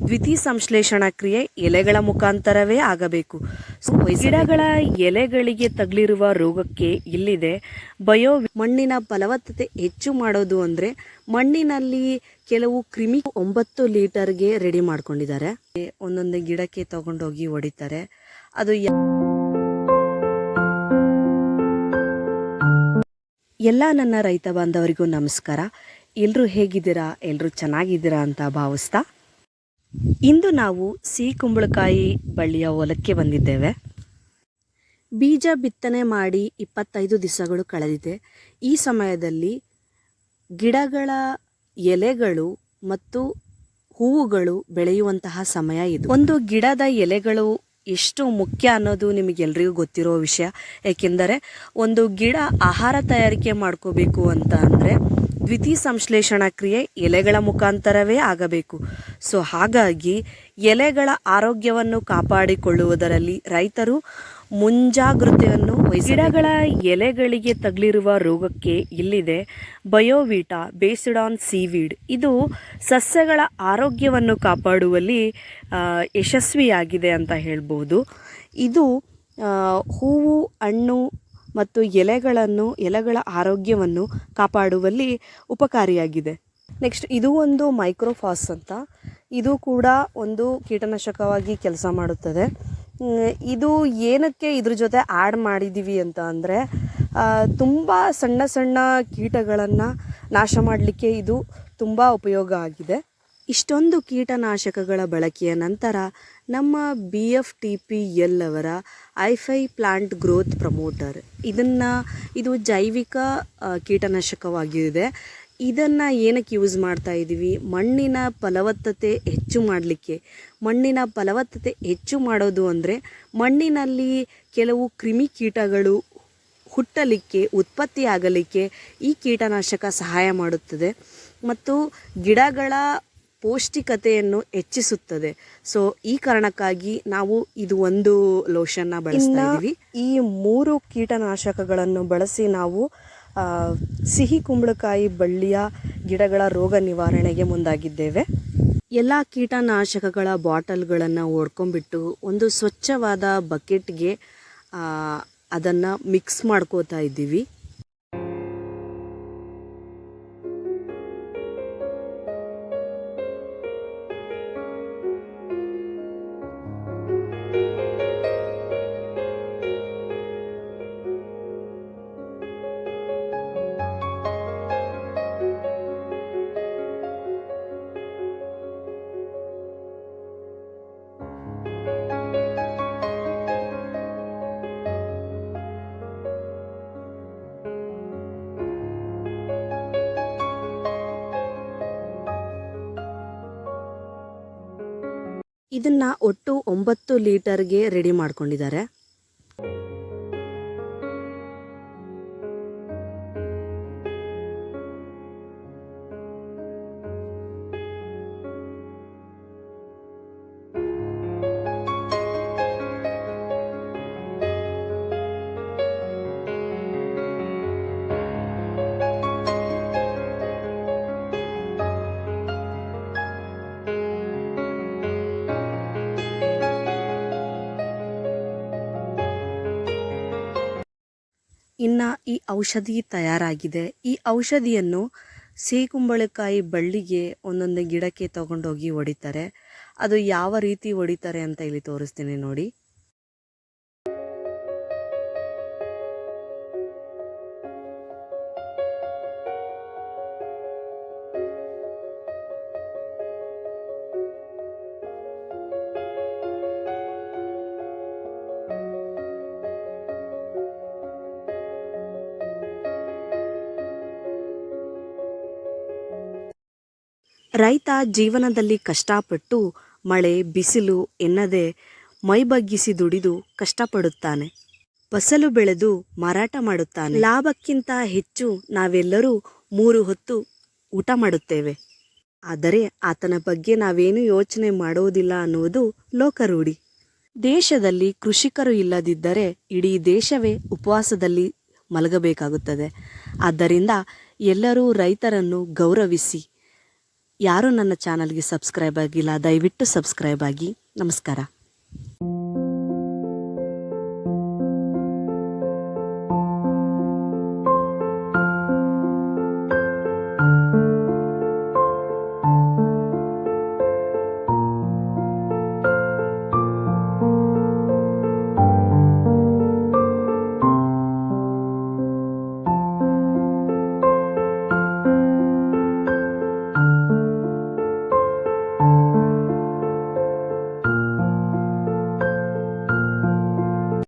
ದ್ವಿತೀಯ ಸಂಶ್ಲೇಷಣಾ ಕ್ರಿಯೆ ಎಲೆಗಳ ಮುಖಾಂತರವೇ ಆಗಬೇಕು. ಗಿಡಗಳ ಎಲೆಗಳಿಗೆ ತಗುಲಿರುವ ರೋಗಕ್ಕೆ ಇಲ್ಲಿದೆ ಮಣ್ಣಿನ ಫಲವತ್ತತೆ ಹೆಚ್ಚು ಮಾಡೋದು ಅಂದರೆ ಮಣ್ಣಿನಲ್ಲಿ ಕೆಲವು ಕ್ರಿಮಿ 9 ಲೀಟರ್ಗೆ ರೆಡಿ ಮಾಡ್ಕೊಂಡಿದ್ದಾರೆ. ಒಂದೊಂದು ಗಿಡಕ್ಕೆ ತಗೊಂಡೋಗಿ ಹೊಡಿತಾರೆ. ಅದು ಎಲ್ಲ ನನ್ನ ರೈತ ಬಾಂಧವರಿಗೂ ನಮಸ್ಕಾರ. ಎಲ್ಲರೂ ಹೇಗಿದ್ದೀರಾ? ಎಲ್ಲರೂ ಚೆನ್ನಾಗಿದ್ದೀರಾ ಅಂತ ಭಾವಿಸ್ತಾ ಇಂದು ನಾವು ಸಿಹಿ ಕುಂಬಳಕಾಯಿ ಬಳ್ಳಿಯ ಹೊಲಕ್ಕೆ ಬಂದಿದ್ದೇವೆ. ಬೀಜ ಬಿತ್ತನೆ ಮಾಡಿ 25 ದಿವಸಗಳು ಕಳೆದಿದೆ. ಈ ಸಮಯದಲ್ಲಿ ಗಿಡಗಳ ಎಲೆಗಳು ಮತ್ತು ಹೂವುಗಳು ಬೆಳೆಯುವಂತಹ ಸಮಯ ಇದು. ಒಂದು ಗಿಡದ ಎಲೆಗಳು ಎಷ್ಟು ಮುಖ್ಯ ಅನ್ನೋದು ನಿಮಗೆಲ್ರಿಗೂ ಗೊತ್ತಿರೋ ವಿಷಯ. ಏಕೆಂದರೆ ಒಂದು ಗಿಡ ಆಹಾರ ತಯಾರಿಕೆ ಮಾಡ್ಕೋಬೇಕು ಅಂತ ಅಂದರೆ ದ್ವಿತೀಯ ಸಂಶ್ಲೇಷಣಾ ಕ್ರಿಯೆ ಎಲೆಗಳ ಮುಖಾಂತರವೇ ಆಗಬೇಕು. ಸೊ ಹಾಗಾಗಿ ಎಲೆಗಳ ಆರೋಗ್ಯವನ್ನು ಕಾಪಾಡಿಕೊಳ್ಳುವುದರಲ್ಲಿ ರೈತರು ಮುಂಜಾಗ್ರತೆಯನ್ನು ಗಿಡಗಳ ಎಲೆಗಳಿಗೆ ತಗುಲಿರುವ ರೋಗಕ್ಕೆ ಇಲ್ಲಿದೆ ಬಯೋವಿಟಾ ಬೇಸ್ಡ್ ಆನ್ ಸೀವೀಡ್. ಇದು ಸಸ್ಯಗಳ ಆರೋಗ್ಯವನ್ನು ಕಾಪಾಡುವಲ್ಲಿ ಯಶಸ್ವಿಯಾಗಿದೆ ಅಂತ ಹೇಳ್ಬೋದು. ಇದು ಹೂವು, ಹಣ್ಣು ಮತ್ತು ಎಲೆಗಳ ಆರೋಗ್ಯವನ್ನು ಕಾಪಾಡುವಲ್ಲಿ ಉಪಕಾರಿಯಾಗಿದೆ. ನೆಕ್ಸ್ಟ್ ಇದು ಒಂದು ಮೈಕ್ರೋಫಾಸ್ ಅಂತ. ಇದು ಕೂಡ ಒಂದು ಕೀಟನಾಶಕವಾಗಿ ಕೆಲಸ ಮಾಡುತ್ತದೆ. ಇದು ಏನಕ್ಕೆ ಇದ್ರ ಜೊತೆ ಆ್ಯಡ್ ಮಾಡಿದ್ದೀವಿ ಅಂತ ಅಂದರೆ ತುಂಬ ಸಣ್ಣ ಸಣ್ಣ ಕೀಟಗಳನ್ನು ನಾಶ ಮಾಡಲಿಕ್ಕೆ ಇದು ತುಂಬ ಉಪಯೋಗ ಆಗಿದೆ. ಇಷ್ಟೊಂದು ಕೀಟನಾಶಕಗಳ ಬಳಕೆಯ ನಂತರ ನಮ್ಮ BFTPL ಅವರ ಐಫೈ ಪ್ಲಾಂಟ್ ಗ್ರೋತ್ ಪ್ರಮೋಟರ್ ಇದು ಜೈವಿಕ ಕೀಟನಾಶಕವಾಗಿದೆ. ಇದನ್ನು ಏನಕ್ಕೆ ಯೂಸ್ ಮಾಡ್ತಾ ಇದ್ದೀವಿ? ಮಣ್ಣಿನ ಫಲವತ್ತತೆ ಹೆಚ್ಚು ಮಾಡಲಿಕ್ಕೆ. ಮಣ್ಣಿನ ಫಲವತ್ತತೆ ಹೆಚ್ಚು ಮಾಡೋದು ಅಂದರೆ ಮಣ್ಣಿನಲ್ಲಿ ಕೆಲವು ಕ್ರಿಮಿಕೀಟಗಳು ಹುಟ್ಟಲಿಕ್ಕೆ, ಉತ್ಪತ್ತಿಯಾಗಲಿಕ್ಕೆ ಈ ಕೀಟನಾಶಕ ಸಹಾಯ ಮಾಡುತ್ತದೆ ಮತ್ತು ಗಿಡಗಳ ಪೌಷ್ಟಿಕತೆಯನ್ನು ಹೆಚ್ಚಿಸುತ್ತದೆ. ಸೊ ಈ ಕಾರಣಕ್ಕಾಗಿ ನಾವು ಇದು ಒಂದು ಲೋಷನ್ನ ಬಳಸ್ತಾ ಇದ್ದೀವಿ. ಈ 3 ಕೀಟನಾಶಕಗಳನ್ನು ಬಳಸಿ ನಾವು ಸಿಹಿ ಕುಂಬಳಕಾಯಿ ಬಳ್ಳಿಯ ಗಿಡಗಳ ರೋಗ ನಿವಾರಣೆಗೆ ಮುಂದಾಗಿದ್ದೇವೆ. ಎಲ್ಲ ಕೀಟನಾಶಕಗಳ ಬಾಟಲ್ಗಳನ್ನು ಓಡ್ಕೊಂಡ್ಬಿಟ್ಟು ಒಂದು ಸ್ವಚ್ಛವಾದ ಬಕೆಟ್ಗೆ ಅದನ್ನು ಮಿಕ್ಸ್ ಮಾಡ್ಕೋತಾ ಇದ್ದೀವಿ. ಇದನ್ನು ಒಟ್ಟು 9 ಲೀಟರ್ಗೆ ರೆಡಿ ಮಾಡ್ಕೊಂಡಿದ್ದಾರೆ. ಇನ್ನು ಈ ಔಷಧಿ ತಯಾರಾಗಿದೆ. ಈ ಔಷಧಿಯನ್ನು ಸಿಹಿ ಕುಂಬಳಕಾಯಿ ಬಳ್ಳಿಗೆ ಒಂದೊಂದು ಗಿಡಕ್ಕೆ ತಗೊಂಡೋಗಿ ಹೊಡಿತಾರೆ. ಅದು ಯಾವ ರೀತಿ ಹೊಡಿತಾರೆ ಅಂತ ಇಲ್ಲಿ ತೋರಿಸ್ತೀನಿ ನೋಡಿ. ರೈತ ಜೀವನದಲ್ಲಿ ಕಷ್ಟಪಟ್ಟು ಮಳೆ ಬಿಸಿಲು ಎನ್ನದೆ ಮೈಬಗ್ಗಿಸಿ ದುಡಿದು ಕಷ್ಟಪಡುತ್ತಾನೆ. ಫಸಲು ಬೆಳೆದು ಮಾರಾಟ ಮಾಡುತ್ತಾನೆ. ಲಾಭಕ್ಕಿಂತ ಹೆಚ್ಚು ನಾವೆಲ್ಲರೂ 3 ಹೊತ್ತು ಊಟ ಮಾಡುತ್ತೇವೆ. ಆದರೆ ಆತನ ಬಗ್ಗೆ ನಾವೇನು ಯೋಚನೆ ಮಾಡುವುದಿಲ್ಲ ಅನ್ನುವುದು ಲೋಕರೂಢಿ. ದೇಶದಲ್ಲಿ ಕೃಷಿಕರು ಇಲ್ಲದಿದ್ದರೆ ಇಡೀ ದೇಶವೇ ಉಪವಾಸದಲ್ಲಿ ಮಲಗಬೇಕಾಗುತ್ತದೆ. ಆದ್ದರಿಂದ ಎಲ್ಲರೂ ರೈತರನ್ನು ಗೌರವಿಸಿ ಯಾರೂ ನನ್ನ ಚಾನಲ್ಗೆ ಸಬ್ಸ್ಕ್ರೈಬ್ ಆಗಿಲ್ಲ, ದಯವಿಟ್ಟು ಸಬ್ಸ್ಕ್ರೈಬ್ ಆಗಿ. ನಮಸ್ಕಾರ.